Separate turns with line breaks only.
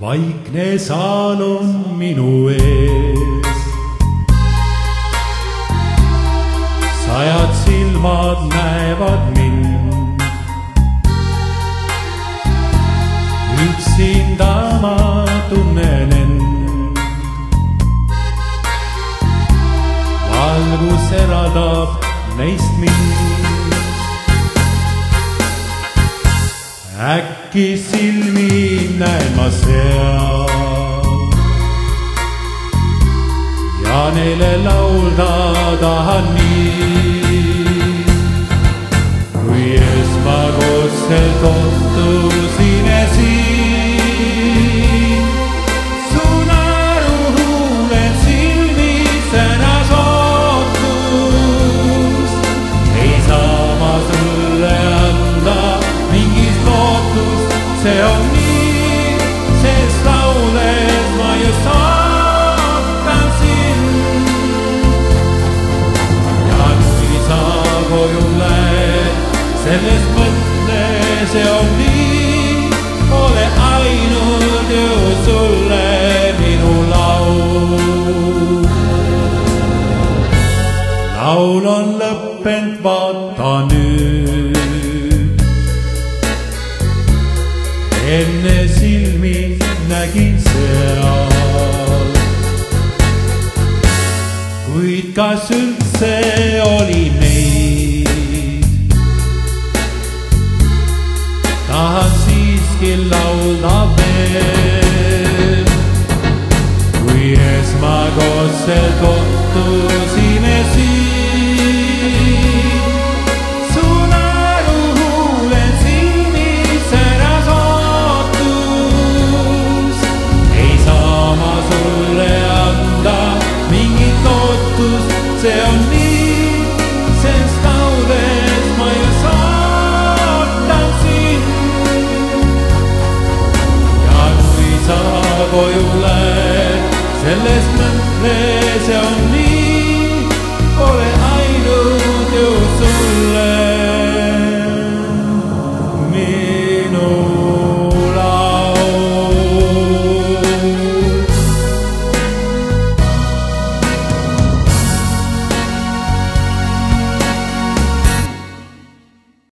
vaikne saal on minu ees. Sajad silmad näevad mind, üksinda ma tunnen end. Valgus eraldab neist mind. Äkki silmi näen ma seal ja neile laulda tahan nii. Kui esmakordselt kohtusime siin, su naeruhuuled silmis sõnas ootust. Ei saa ma sulle anda mingist lootust, see on nii, sest laules ma just ootan sind. Ja kui sa koju lähed, sellest mõtle, see on nii, ole ainult ju sulle minu laul. Laul on lõppend, vaata nüüd. Enne silmi nägin seal, kuid kas üldse oli meid? Tahan siiski laulda veel.